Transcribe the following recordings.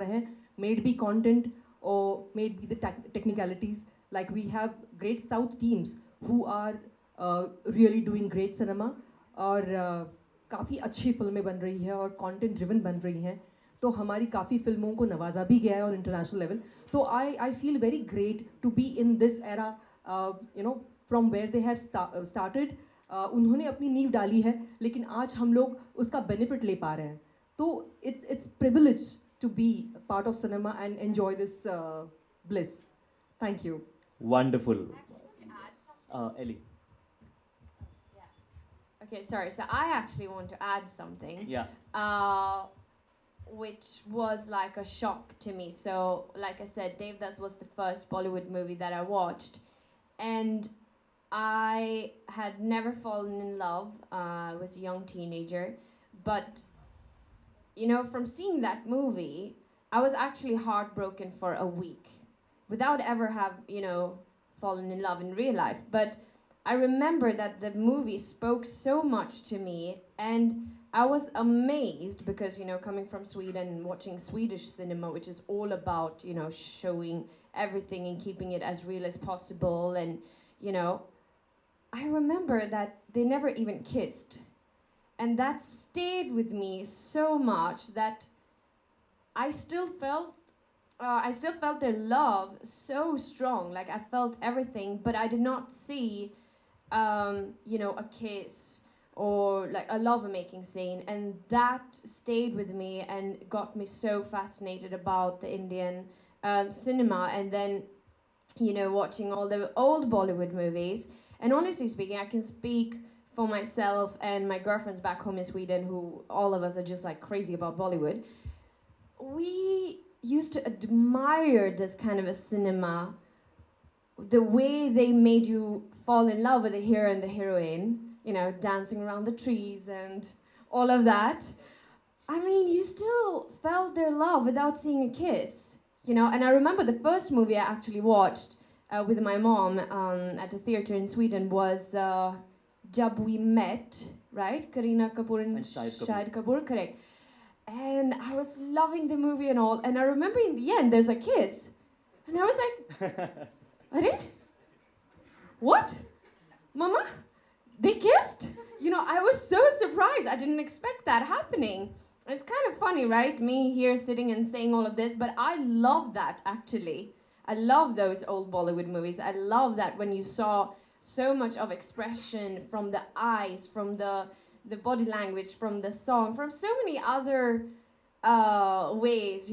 हैं, may it be content or may it be the technicalities. Like we have great South teams who are really doing great cinema और काफ़ी अच्छी फिल्में बन रही है और कंटेंट ड्रिवन बन रही हैं. तो हमारी काफ़ी फिल्मों को नवाजा भी गया है और इंटरनेशनल लेवल. तो I feel very great to be in this era, you know, from where they have started. उन्होंने अपनी नींव डाली है, लेकिन आज हम लोग उसका बेनिफिट ले पा रहे हैं. तो it's privilege to be part of cinema and enjoy this bliss. Thank you. Wonderful. Actually, want to add something. Ellie. Yeah. Okay, sorry. So I actually want to add something. Yeah. Which was like a shock to me. So, like I said, Devdas was the first Bollywood movie that I watched, and I had never fallen in love. I was a young teenager, but you know, from seeing that movie, I was actually heartbroken for a week, without ever have fallen in love in real life. But I remember that the movie spoke so much to me, and I was amazed because, coming from Sweden and watching Swedish cinema, which is all about, showing everything and keeping it as real as possible. And, I remember that they never even kissed. And that stayed with me so much that I still felt their love so strong. Like I felt everything, but I did not see, a kiss or like a lover-making scene, and that stayed with me and got me so fascinated about the Indian cinema. And then, watching all the old Bollywood movies. And honestly speaking, I can speak for myself and my girlfriends back home in Sweden, who all of us are just like crazy about Bollywood. We used to admire this kind of a cinema, the way they made you fall in love with the hero and the heroine, dancing around the trees and all of that. I mean, you still felt their love without seeing a kiss, And I remember the first movie I actually watched with my mom at the theater in Sweden was Jab We Met, right? Kareena Kapoor and Shahid Kapoor, correct. And I was loving the movie and all. And I remember in the end, there's a kiss. And I was like, Are? What? Mama? They kissed? I was so surprised. I didn't expect that happening. It's kind of funny, right? Me here sitting and saying all of this, but I love that actually. I love those old Bollywood movies. I love that when you saw so much of expression from the eyes, from the body language, from the song, from so many other ways,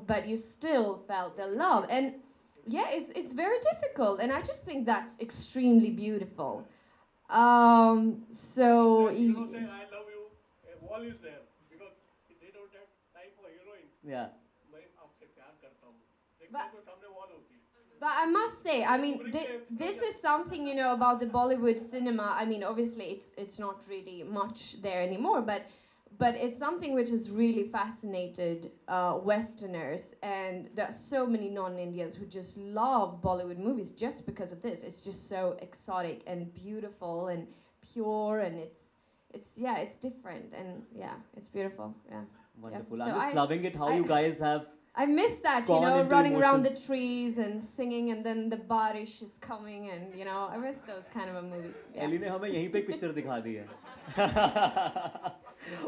but you still felt the love. And yeah, it's very difficult, and I just think that's extremely beautiful. So Hero say I love you, a wall is there because they don't have time for heroine. Yeah. मैं आपसे प्यार करता हूँ. देखते But- हो तो सामने wall होती है. But I must say, I mean, this is something, about the Bollywood cinema. I mean, obviously, it's not really much there anymore, but it's something which has really fascinated Westerners, and there are so many non-Indians who just love Bollywood movies just because of this. It's just so exotic and beautiful and pure, and it's different, and yeah, it's beautiful. Yeah. Wonderful. Yeah. I'm So just loving it how you guys have. I miss that, Gone into running around the emotions. trees and singing, and then the barish is coming, and I miss those kind of movies. Yeah. Ellie ने हमें यहीं पे picture दिखा दी है.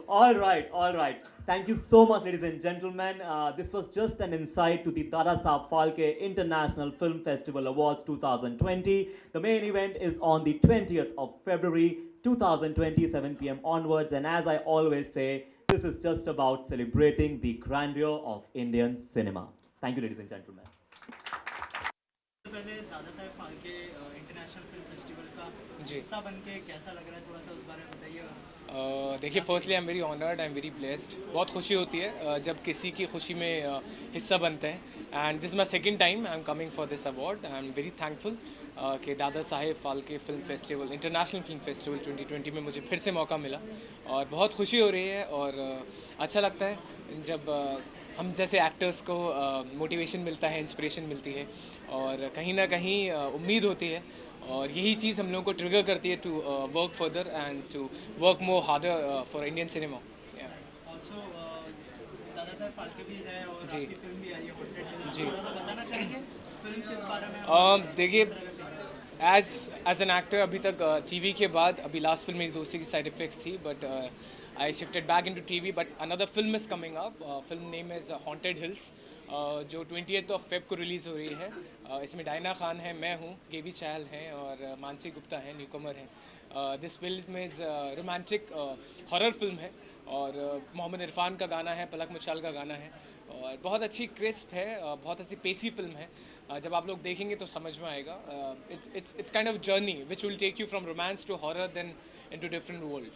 All right. Thank you so much, ladies and gentlemen. This was just an insight to the Dada Saab Phalke International Film Festival Awards 2020. The main event is on the 20th of February 2020, 7 p.m. onwards. And as I always say, this is just about celebrating the grandeur of Indian cinema. Thank you, ladies and gentlemen. पहले दादा Saheb Phalke international film festival का जी। हिस्सा बन के कैसा लग रहा है, थोड़ा सा उस बारे में बताइए. देखिए, firstly I am very honoured, I am very blessed. बहुत खुशी होती है जब किसी की खुशी में हिस्सा बनते हैं. And this my second time I am coming for this award. I am very thankful कि Dada Saheb Phalke film festival, international film festival 2020 में मुझे फिर से मौका मिला, और बहुत खुशी हो रही है. और अच्छा लगता है जब हम जैसे एक्टर्स को मोटिवेशन मिलता है, इंस्पिरेशन मिलती है, और कहीं ना कहीं उम्मीद होती है, और यही चीज़ हम लोगों को ट्रिगर करती है to work further and to work more harder for Indian cinema. Also Dada Dada Saheb Phalke भी है और जी। आपकी फिल्म भी आई है हॉन्टेड हिल्स, जी। थोड़ा सा बताना चाहेंगे फिल्म किस बारे में है? देखिए, एज एन एक्टर अभी तक टीवी के बाद अभी लास्ट फिल्म मेरी दोस्ती की साइड इफेक्ट्स थी, but I shifted back into TV, but another film is coming up. Film name is haunted hills, जो 20th of Feb को रिलीज़ हो रही है. इसमें डायना खान है, मैं हूँ, गेवी चहल हैं और मानसी गुप्ता हैं, न्यूकमर हैं. This film is romantic horror film है और मोहम्मद इरफान का गाना है, पलक मुछाल का गाना है और बहुत अच्छी क्रिस्प है, बहुत अच्छी पेसी फिल्म है. जब आप लोग देखेंगे तो समझ में आएगा. It's kind of journey which will take you from romance to horror then into different world.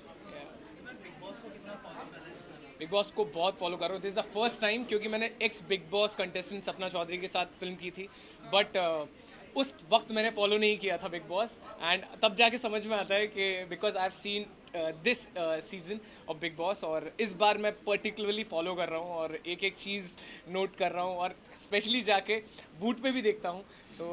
Bigg Boss को बहुत फॉलो कर रहा हूँ. This is the first time, क्योंकि मैंने x big boss contestant Sapna Chaudhary के साथ फिल्म की थी, बट उस वक्त मैंने फॉलो नहीं किया था बिग बॉस, एंड तब जाके समझ में आता है कि because I have seen this season of big boss, और इस बार मैं पर्टिकुलरली फॉलो कर रहा हूँ और एक एक चीज़ नोट कर रहा हूँ और स्पेशली जाके वूट पे भी देखता हूँ. तो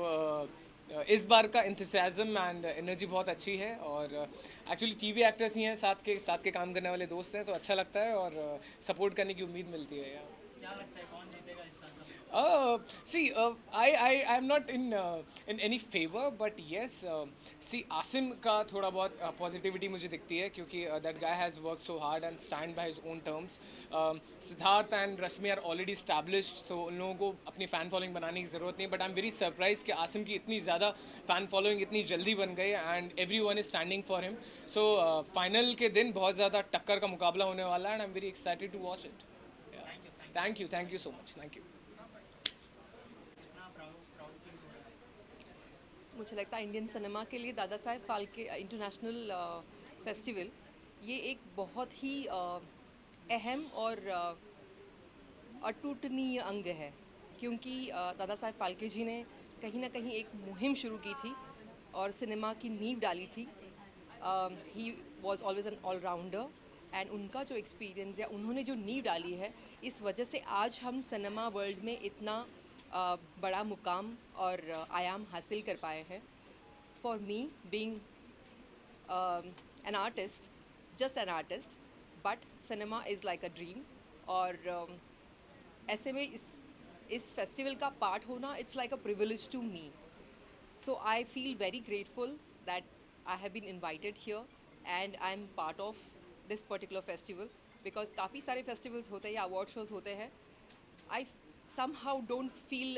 इस बार का इंथुसियाज़म एंड एनर्जी बहुत अच्छी है और एक्चुअली टीवी एक्टर्स ही हैं, साथ के काम करने वाले दोस्त हैं, तो अच्छा लगता है और सपोर्ट करने की उम्मीद मिलती है यार. क्या लगता है कौन जीतेगा इस साल का? See, I am not in any favor, but yes, see, Asim का थोड़ा बहुत पॉजिटिविटी मुझे दिखती है, क्योंकि that guy has worked so hard and stand by his own terms. Siddharth and Rashmi are already established, so उन लोगों को अपनी फ़ैन फॉलोइंग बनाने की ज़रूरत नहीं, but I am very surprise कि आसिम की इतनी ज़्यादा फ़ैन फॉलोइंग इतनी जल्दी बन गई and every one is standing for him. So final के दिन बहुत ज़्यादा टक्कर का मुकाबला होने वाला है and I am very excited to watch it. Thank you so much. Thank you. मुझे लगता है इंडियन सिनेमा के लिए दादा साहेब फाल्के इंटरनेशनल फेस्टिवल ये एक बहुत ही अहम और अटूटनीय अंग है, क्योंकि दादा साहेब फाल्के जी ने कहीं ना कहीं एक मुहिम शुरू की थी और सिनेमा की नींव डाली थी. He was always an allrounder and उनका जो एक्सपीरियंस या उन्होंने जो नींव डाली है, इस वजह से आज हम सिनेमा वर्ल्ड में इतना बड़ा मुकाम और आयाम हासिल कर पाए हैं. For me being an artist, just an artist, but cinema is like a dream. और ऐसे में इस फेस्टिवल का पार्ट होना, it's like a privilege to me. So I feel very grateful that I have been invited here and I am part of this particular festival, because काफ़ी सारे festivals होते हैं या award shows होते हैं. I somehow don't feel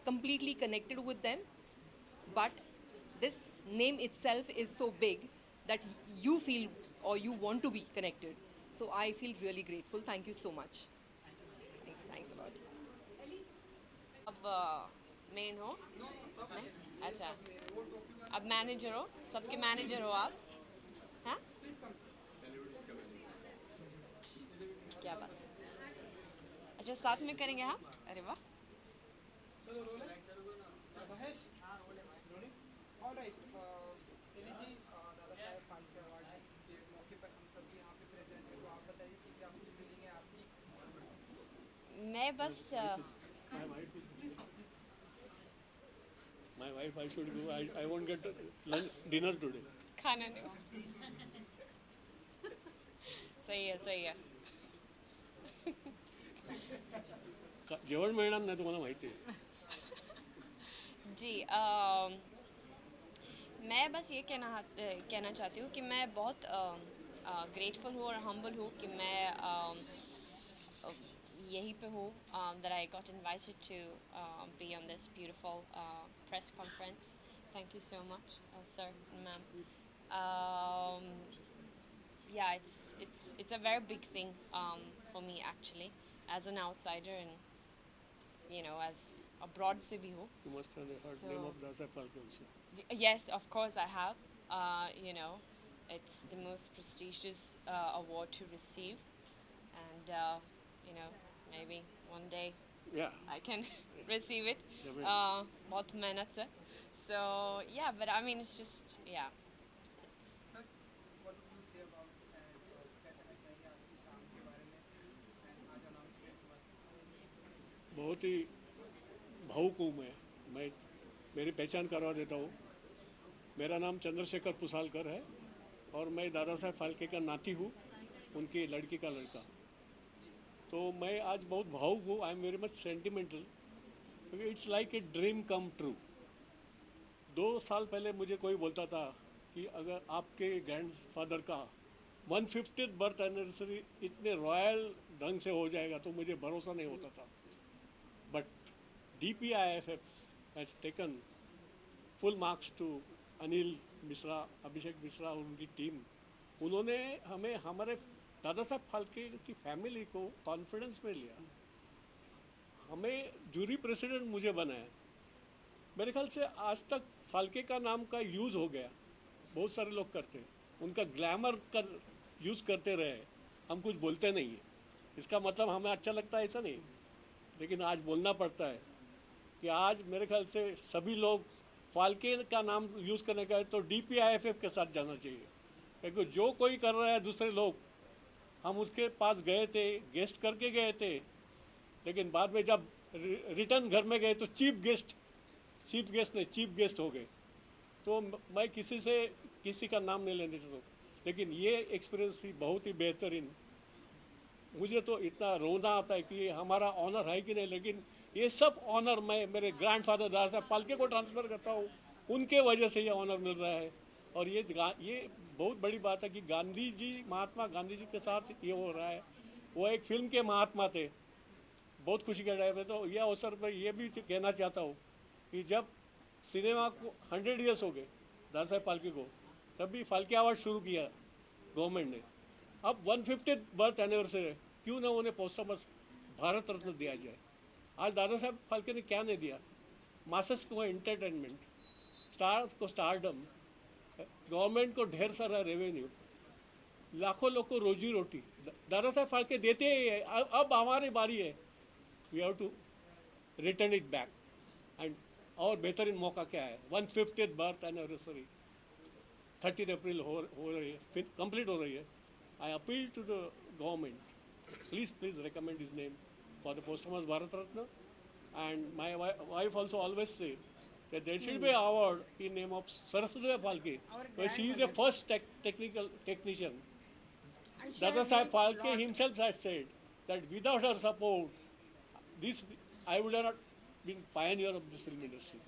completely connected with them, but this name itself is so big that you feel or you want to be connected. So I feel really grateful. Thank you so much. Thanks a lot. अब main हो नहीं? अच्छा, अब manager हो, सबके manager हो आप, हैं? क्या बात है. अच्छा, साथ में करेंगे हम. अरे वाह. ऑलराइट, एली जी, दादा साहेब फाल्के अवार्ड के मौके पर हम सभी यहाँ पे प्रेजेंट हैं, तो आप बताइए कि क्या कुछ फीलिंग है आपकी? मैं बस My wife, I should go. I won't get lunch, dinner today. खाना नहीं. सही है. जेवण मिळणार नाही तुम्हाला माहिती आहे. जी, मैं बस ये कहना चाहती हूँ कि मैं बहुत ग्रेटफुल हूँ और हम्बल हूँ कि मैं यहीं पे हूँ, that I got invited to be on this beautiful press conference. Thank you so much, sir and ma'am. Yeah, it's a very big thing for me actually, as an outsider and as abroad se bhi ho. You must have heard So- name of Dasa Falke also. Yes, of course I have. It's the most prestigious award to receive, and maybe one day Yeah. I can receive it. Definitely. बहुत मेहनत से. So yeah, but I mean it's just yeah. It's, sir, what would you say about क्या कहना चाहिए आज की शाम के बारे में and आज अनाउंसमेंट के बाद? बहुत ही भावुक हूँ मैं मेरी पहचान करवा देता हूँ. मेरा नाम चंद्रशेखर पुसालकर है और मैं दादा साहेब फाल्के का नाती हूँ, उनकी लड़की का लड़का. तो मैं आज बहुत भावुक हूँ. I am very much sentimental, क्योंकि it's like a dream come true. 2 साल पहले मुझे कोई बोलता था कि अगर आपके ग्रैंडफादर का 150th बर्थ एनिवर्सरी इतने रॉयल ढंग से हो जाएगा तो मुझे भरोसा नहीं होता था. But DPIFF has taken full marks to Anil Mishra, Abhishek Mishra और उनकी टीम. उन्होंने हमें हमारे दादा साहब फाल्के की फैमिली को कॉन्फिडेंस में लिया. हमें जूरी प्रेसिडेंट मुझे बनाया. मेरे ख्याल से आज तक फाल्के का नाम का यूज़ हो गया, बहुत सारे लोग करते हैं, उनका ग्लैमर कर यूज़ करते रहे, हम कुछ बोलते नहीं हैं. इसका मतलब हमें अच्छा लगता है ऐसा नहीं, लेकिन आज बोलना पड़ता है कि आज मेरे ख्याल से सभी लोग फाल्के का नाम यूज़ करने का है तो DPIFF के साथ जाना चाहिए. क्योंकि जो कोई कर रहा है दूसरे लोग, हम उसके पास गए थे, गेस्ट करके गए थे, लेकिन बाद में जब रिटर्न घर में गए तो चीफ गेस्ट हो गए. तो मैं किसी का नाम नहीं लेने चाहता हूँ, लेकिन ये एक्सपीरियंस थी बहुत ही बेहतरीन. मुझे तो इतना रोना आता है कि हमारा ऑनर है कि नहीं, लेकिन ये सब ऑनर मैं मेरे ग्रैंडफादर दादा साहब फाल्के को ट्रांसफ़र करता हूँ. उनके वजह से ये ऑनर मिल रहा है. और ये बहुत बड़ी बात है कि गांधी जी, महात्मा गांधी जी के साथ ये हो रहा है. वो एक फिल्म के महात्मा थे. बहुत खुशी का टाइम है. तो यह अवसर पर ये भी कहना चाहता हूँ कि जब सिनेमा को 100 ईयर्स हो गए दादा साहब फाल्के को, तब भी फाल्के अवार्ड शुरू किया गवर्नमेंट ने. अब 150th बर्थ एनिवर्सरी है, क्यों ना उन्हें पोस्टमस भारत रत्न दिया जाए. आज दादा साहब फाल्के ने क्या नहीं दिया. मासेस को एंटरटेनमेंट, स्टार को स्टारडम, गवर्नमेंट को ढेर सारा रेवेन्यू, लाखों लोग को रोजी रोटी दादा साहब फाल्के देते ही है. अब हमारी बारी है, we have to return it back. And और बेहतरीन मौका क्या है, 150th बर्थ एनिवर्सरी 30 अप्रैल हो रही है, फिर कंप्लीट हो रही है. I appeal to the government, please recommend his name for the posthumous Bharat Ratna. And my wife also always say that there should be an award in name of Saraswati Phalke, where she is the first technician. Dada Saheb Phalke himself has said that without her support, I would have not been pioneer of this film industry,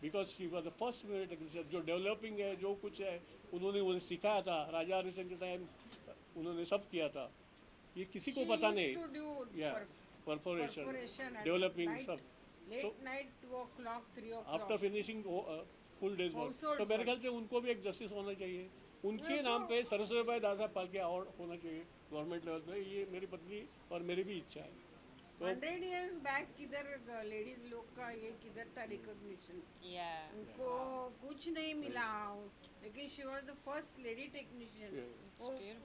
because she was the first female technician. जो developing है, जो कुछ है, उन्होंने उन्हें सिखाया था. राजा Harrison के टाइम उन्होंने सब किया था. ये किसी को पता नहीं. परफोरेशन, डेवलपिंग सब. Late night 2 o'clock, 3 o'clock. After finishing full days work. तो मेरे ख्याल से उनको भी एक जस्टिस होना चाहिए. उनके नाम पे सरस्वती भाई दादा साहब फाल्के अवार्ड होना चाहिए गवर्नमेंट लेवल पे. ये मेरी पत्नी और मेरी भी इच्छा है. तो 100 years back किधर लेडीज लोग का ये किधर था रिकॉग्निशन. उनको कुछ नहीं मिला, लेकिन she was the first lady technician.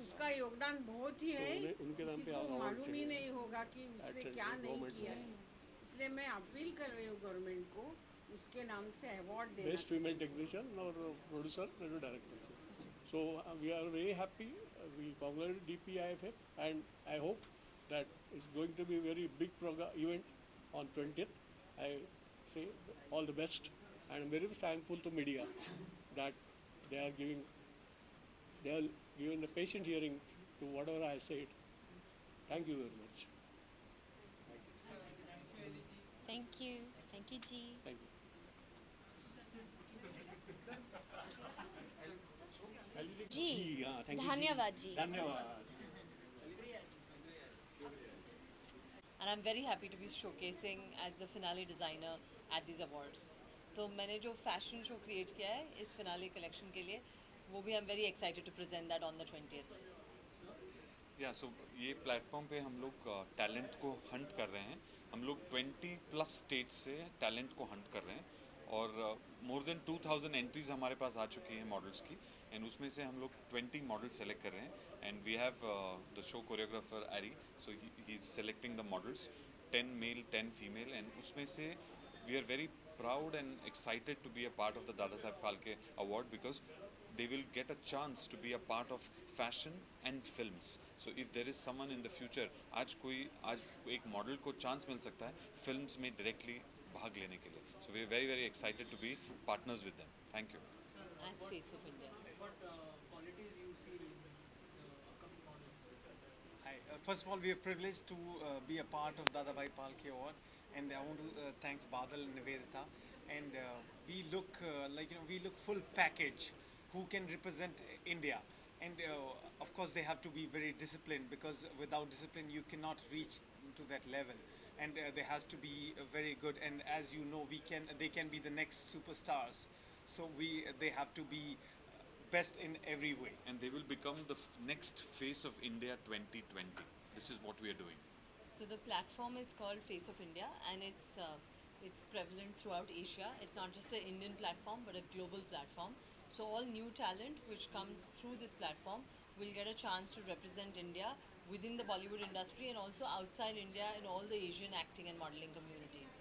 उसका योगदान बहुत ही है. उनके नाम पे किसी को award मालूम ही चाहिए. नहीं होगा कि उसने Actually, क्या नहीं government किया है. इसलिए मैं अपील कर रही हूँ गवर्नमेंट को उसके नाम से अवार्ड देना. बेस्ट फीमेल टेक्नीशियन और प्रोड्यूसर और director. So we are very happy. We congratulate DPIFF, and I hope that it's going to be a very big event on 20th. I say all the best, and I'm very thankful to media that they are giving a patient hearing to whatever I said. Thank you very much. Thank you. Thank you, Ji. Thank you. जी, हाँ, thank you. धन्यवाद जी. धन्यवाद. And I'm very happy to be showcasing as the finale designer at these awards. तो मैंने जो fashion show create किया है इस finale collection के लिए, वो भी I'm very excited to present that on the 20th. सो ये प्लेटफॉर्म पे हम लोग टैलेंट को हंट कर रहे हैं. हम लोग 20+ स्टेट्स से टैलेंट को हंट कर रहे हैं और मोर देन 2000 एंट्रीज हमारे पास आ चुकी हैं मॉडल्स की. एंड उसमें से हम लोग 20 मॉडल्स सेलेक्ट कर रहे हैं. And we have the show choreographer Ari, so he is selecting the models, 10 male 10 female. And उसमें से we are very proud and excited to be a part of the Dada Saheb Phalke Award, because they will get a chance to be a part of fashion and films. So if there is someone in the future, आज एक model को chance मिल सकता है films में directly भाग लेने के लिए. So we are very very excited to be partners with them. Thank you. As face of India. What qualities you see in upcoming models? Hi. First of all, we are privileged to be a part of Dadabhai Palke Award, and I want to thank Badal and Nivedita. And we look we look full package who can represent India. And of course, they have to be very disciplined, because without discipline, you cannot reach to that level. And there has to be very good. And as you know, they can be the next superstars. So they have to be best in every way. And they will become the next face of India 2020. This is what we are doing. So the platform is called Face of India, and it's prevalent throughout Asia. It's not just an Indian platform, but a global platform. So all new talent which comes through this platform will get a chance to represent India within the Bollywood industry and also outside India in all the Asian acting and modeling communities.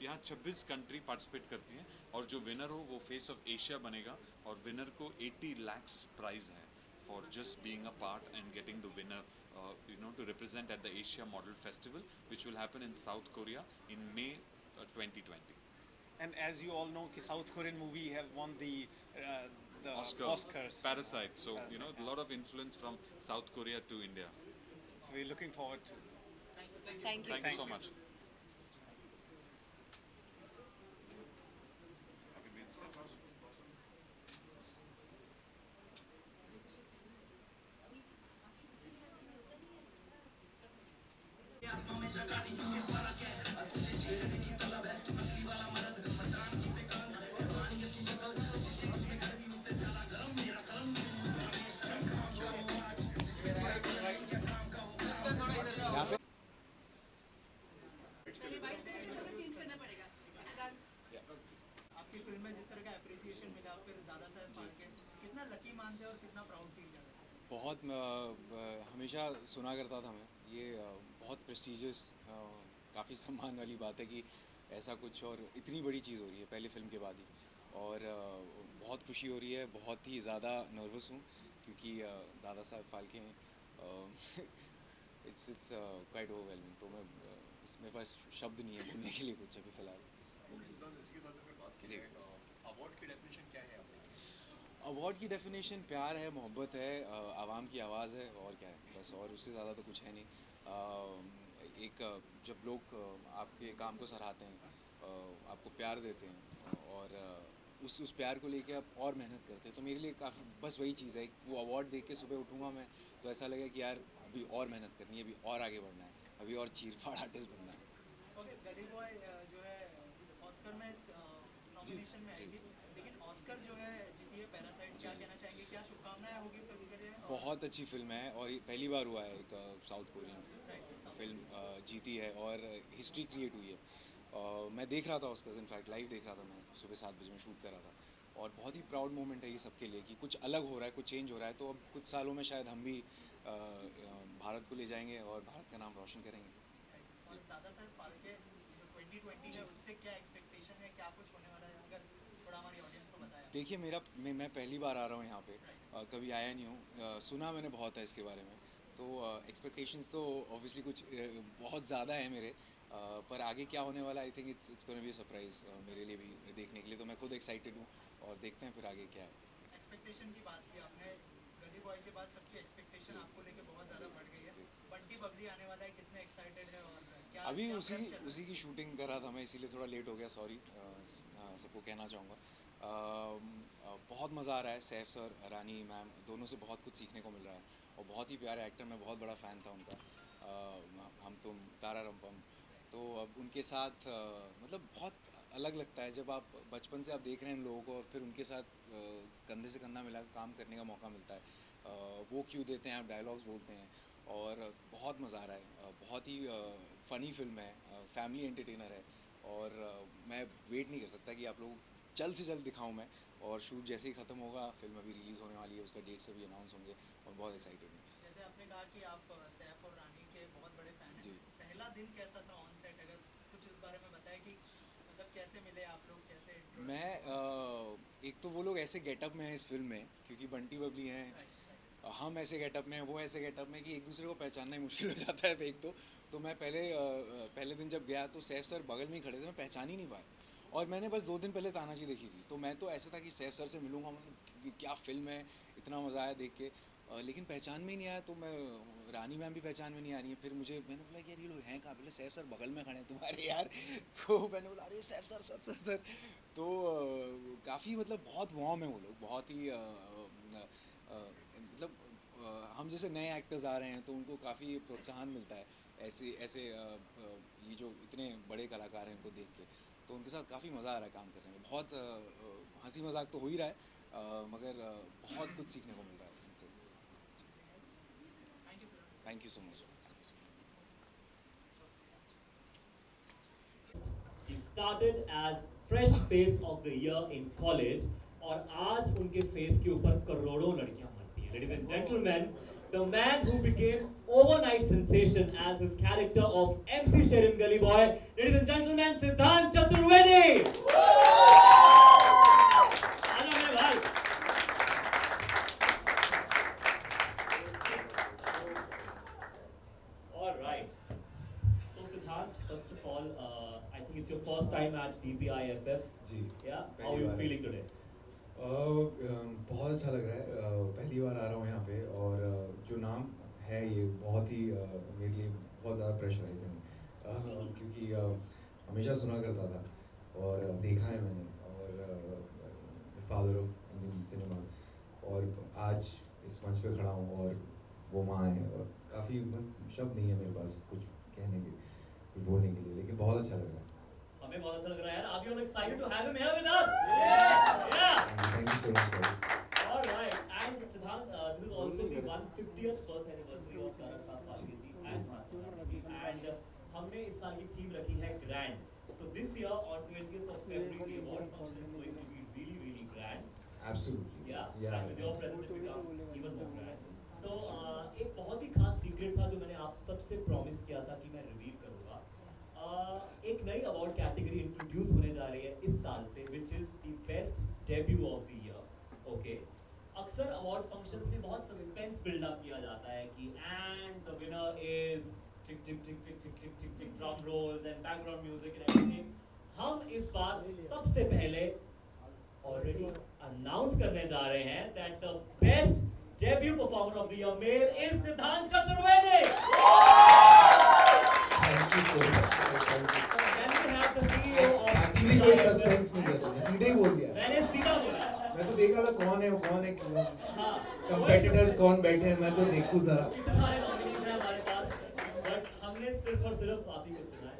यहाँ 26 country participate करती हैं और जो winner हो वो face of Asia बनेगा और winner को 80 lakhs प्राइज है for just being a part and getting the winner to represent at the Asia Model Festival, which will happen in South Korea in May 2020. And as you all know, the South Korean movie have won the Oscars. Parasite. So a lot of influence from South Korea to India. So we're looking forward to. Thank you. Thank you so much. आपकी film में जिस तरह का appreciation मिला, फिर दादा साहब फाल्के, कितना lucky मानते हैं और कितना प्राउड फील कर रहे हैं? बहुत हमेशा सुना करता था मैं ये बहुत प्रेस्टीजियस काफ़ी सम्मान वाली बात है कि ऐसा कुछ और इतनी बड़ी चीज़ हो रही है पहली फिल्म के बाद ही, और बहुत खुशी हो रही है। बहुत ही ज़्यादा नर्वस हूँ क्योंकि दादा साहब फाल्के हैं। It's quite overwhelming. तो मैं इसमें पास शब्द नहीं है बोलने के लिए कुछ अभी फ़िलहाल। अवार्ड की डेफिनेशन क्या है आपकी? अवार्ड की डेफिनेशन प्यार है, मोहब्बत है, आवाम की आवाज़ है, और क्या है बस, और उससे ज़्यादा तो कुछ है नहीं। एक जब लोग आपके काम को सराहते हैं, आपको प्यार देते हैं और उस प्यार को लेके आप और मेहनत करते हैं, तो मेरे लिए काफ़ी बस वही चीज़ है। वो अवार्ड देख के सुबह उठूँगा मैं तो ऐसा लगेगा कि यार अभी और मेहनत करनी है, अभी और आगे बढ़ना है, अभी और चीरफाड़ आर्टिस्ट बनना है। ओके, गली बॉय जो है ऑस्कर में नॉमिनेशन में आएगी, लेकिन ऑस्कर जो है जीती है पैरासाइट। क्या कहना चाहेंगे, क्या शुभकामनाएं होगी फिल्म के लिए? बहुत अच्छी फिल्म है और ये पहली बार हुआ है एक साउथ कोरियन फिल्म जीती है और हिस्ट्री क्रिएट हुई है। मैं देख रहा था उसका, इनफैक्ट लाइव देख रहा था, मैं सुबह 7 बजे में शूट कर रहा था, और बहुत ही प्राउड मोमेंट है ये सबके लिए कि कुछ अलग हो रहा है, कुछ चेंज हो रहा है। तो अब कुछ सालों में शायद हम भी भारत को ले जाएंगे और भारत का नाम रोशन करेंगे। और दादा साहब फाल्के जो 2020 है, उससे क्या एक्सपेक्टेशन है, क्या कुछ होने वाला है, अगर थोड़ा हमारी ऑडियंस को बताया? देखिए मैं पहली बार आ रहा हूँ यहाँ पे, कभी आया नहीं हूँ, सुना मैंने बहुत है इसके बारे में, तो एक्सपेक्टेशंस तो ऑब्वियसली कुछ बहुत ज़्यादा है मेरे, पर आगे क्या होने वाला, I think it's gonna be a surprise मेरे लिए भी देखने के लिए। तो मैं खुद एक्साइटेड हूँ और देखते हैं फिर आगे क्या है। एक्सपेक्टेशन की बात की आपने, गली बॉय के बाद सबकी एक्सपेक्टेशन आपको लेके बहुत ज़्यादा बढ़ गई है। बंटी बबली आने वाला है, कितने एक्साइटेड है और क्या? अभी क्या उसी की शूटिंग कर रहा था मैं, इसीलिए थोड़ा लेट हो गया, सॉरी सबको कहना चाहूँगा। बहुत मज़ा आ रहा है, सैफ सर, रानी मैम, दोनों से बहुत कुछ सीखने को मिल रहा है, और बहुत ही प्यारे एक्टर, मैं बहुत बड़ा फ़ैन था उनका, हम तुम, तारा रंपम। तो अब उनके साथ मतलब बहुत अलग लगता है जब आप बचपन से आप देख रहे हैं इन लोगों को, और फिर उनके साथ कंधे से कंधा मिला काम करने का मौका मिलता है। वो क्यों देते हैं, आप डायलॉग्स बोलते हैं, और बहुत मज़ा आ रहा है। बहुत ही फ़नी फिल्म है, फैमिली एंटरटेनर है, और मैं वेट नहीं कर सकता कि आप लोग जल्द से जल्द दिखाऊं मैं, और शूट जैसे ही ख़त्म होगा फिल्म अभी रिलीज़ होने वाली है, उसका डेट से भी अनाउंस होंगे, और बहुत एक्साइटेड हूँ। जैसे आपने कहा कि आप सैफ और रानी के बहुत बड़े फ़ैन हैं, पहला दिन कैसा था ऑन सेट, अगर कुछ उस बारे में बताएं कि मतलब कैसे मिले आप लोग, कैसे? मैं एक तो वो लोग ऐसे गेटअप में हैं इस फिल्म में, क्योंकि बंटी बबली हैं, हम ऐसे गेटअप में हैं, वो ऐसे गेटअप में, कि एक दूसरे को पहचानना ही मुश्किल हो जाता है एक तो मैं पहले दिन जब गया तो सैफ सर बगल में ही खड़े थे, मैं पहचान ही नहीं पाया, और मैंने बस 2 दिन पहले तानाजी देखी थी, तो मैं तो ऐसा था कि सैफ सर से मिलूंगा, मतलब क्या फ़िल्म है, इतना मज़ा आया देख के। लेकिन पहचान में ही नहीं आया, तो मैं रानी मैम भी पहचान में नहीं आ रही है। फिर मैंने बोला कि यार ये लोग हैं कहाँ? बोले सैफ सर बगल में खड़े हैं तुम्हारे यार। तो मैंने बोला अरे Saif sir sir sir sir. तो काफ़ी मतलब बहुत वार्म है वो लोग, बहुत ही मतलब हम जैसे नए एक्टर्स आ रहे हैं तो उनको काफ़ी प्रोत्साहन मिलता है ऐसे ऐसे ये जो इतने बड़े कलाकार हैं उनको देख के। तो उनके साथ काफ़ी मज़ा आ रहा है काम करने में। बहुत हंसी मजाक तो हो ही रहा है, मगर बहुत कुछ सीखने को मिल रहा है इनसे। Thank you so much. He started as fresh face of the year in college और आज उनके फेस के ऊपर करोड़ों लड़कियां मरती हैं। Ladies and gentlemen, the man who became overnight sensation as his character of MC Sherin Gully Boy, ladies and gentlemen, Siddhant Chaturvedi. आजा मेरे भाई। All right. So Siddhant, first of all, I think it's your first time at DPIFF. Ji. Yeah. How are you feeling today? बहुत अच्छा लग रहा है, पहली बार आ रहा हूँ यहाँ पे, और जो नाम है ये बहुत ही मेरे लिए बहुत ज़्यादा प्रेशराइजिंग, क्योंकि हमेशा सुना करता था और देखा है मैंने, और फादर ऑफ इंडियन सिनेमा, और आज इस मंच पे खड़ा हूँ और वो माँ है, और काफ़ी शब्द नहीं है मेरे पास कुछ कहने के, कुछ बोलने के लिए, लेकिन बहुत अच्छा लग रहा है। हमें बहुत अच्छा लग रहा है यार। Are you all excited to have him here with us? Yeah. Thank you so much, guys. All right. And Siddhant, this is also the 150th birth anniversary of Dada Saab Phalke ji and Mahatma Gandhi ji. And हमने इस साल की theme रखी है grand. So this year on 20th of February, the award function is going to be really, really grand. Absolutely. Yeah. And with your presence, it becomes even more grand. So एक बहुत ही खास secret था जो मैंने आप सबसे promise किया था कि मैं रिवील करूँगा। एक नई अवार्ड कैटेगरी इंट्रोड्यूस होने जा रही है इस साल से, which is the best debut of the year. Okay, अक्सर अवार्ड फंक्शंस में बहुत सस्पेंस बिल्डअप किया जाता है कि and the winner is tick tick tick tick tick tick tick tick drum roles and background music and everything. हम इस बार सबसे पहले ऑलरेडी अनाउंस करने जा रहे हैं that the best debut performer of the year male is Siddhant Chaturvedi. Thank you so much. Can we have the CEO of Actually कोई suspense नहीं दिया तुमने, सीधे ही बोल दिया। मैंने सीधा बोला। मैं तो देख रहा था कौन है कंपेटिटर्स कौन बैठे हैं, मैं तो देखूं जरा। कितने सारे नॉमिनीज हैं हमारे पास, बट हमने सिर्फ और सिर्फ आप ही को चुना है।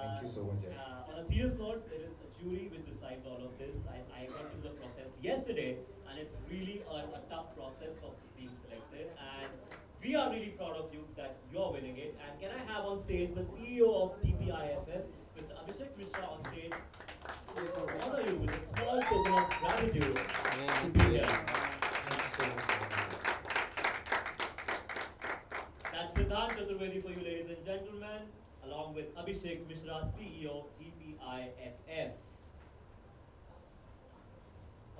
Thank you so much. On a serious note, there is a jury which decides all of this. I went through the process yesterday, and it's really a tough process of being selected. And we are really proud of you that you're winning it. And can I have on stage the CEO of DPIFF, Mr. Abhishek Mishra, on stage to honor you with a small token of gratitude to be here. Thank you so much. That's Siddhant Chaturvedi for you, ladies and gentlemen, along with Abhishek Mishra, CEO DPIFF.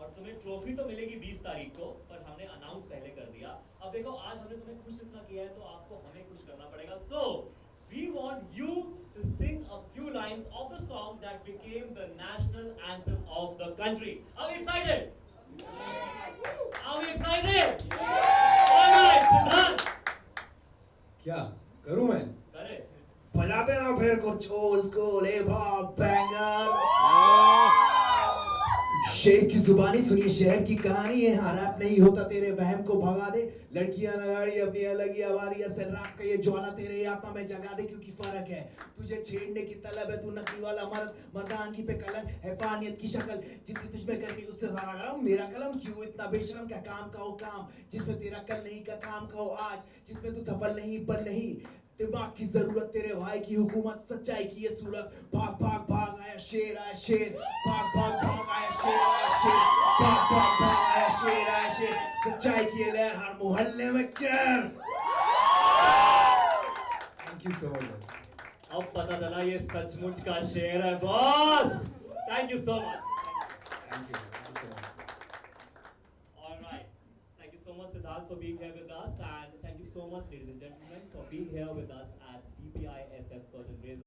और तुम्हें trophy तो मिलेगी 20 तारीख को, पर हमने announce पहले कर दिया। अब देखो आज हमने तुम्हें खुश इतना किया है तो आपको हमें खुश करना पड़ेगा। So we want you to sing a few lines of the song that became the national anthem of the country. Are we excited? Yes. Are we excited? Yes. All right, Siddhant. क्या करूं मैं? करे। बजाते ना फिर कुछ old school hip hop banger. शेर की जुबानी सुनिए शहर की कहानी है, हाँ रैप नहीं होता तेरे वहम को भगा दे, लड़कियां नगाड़ी अपनी अलग ही आबादी, असल रैप का ये ज्वाला तेरे आत्मा में जगा दे, क्योंकि फर्क है तुझे छेड़ने की तलब है, तू नकली वाला मर्द मर्दानगी पे कलंक है, फानियत की शक्ल जितनी तुझ में गर्मी उससे ज्यादा गरम, मेरा कलम क्यों इतना बेशरम, क्या काम का हो काम जिसमें तेरा कल नहीं का काम का हो आज, जिसमें तू सफल नहीं बल नहीं, दिमाग की जरूरत तेरे भाई की हुकूमत, सच्चाई की ये सूरत, भाग भाग भाग आया शेर, भाग भाग भाग आया शेर, भाग भाग भाग आया शेर, सच्चाई की ये लहर हर मोहल्ले में कहर। Thank you so much. अब पता चला ये सचमुच का शेर है boss. Thank you so much. Thank you so much. All right. Thank you so much, Siddharth, for being here with us, and thank you so much, ladies and gentlemen, for being here with us at DPIFF Curtain Raise.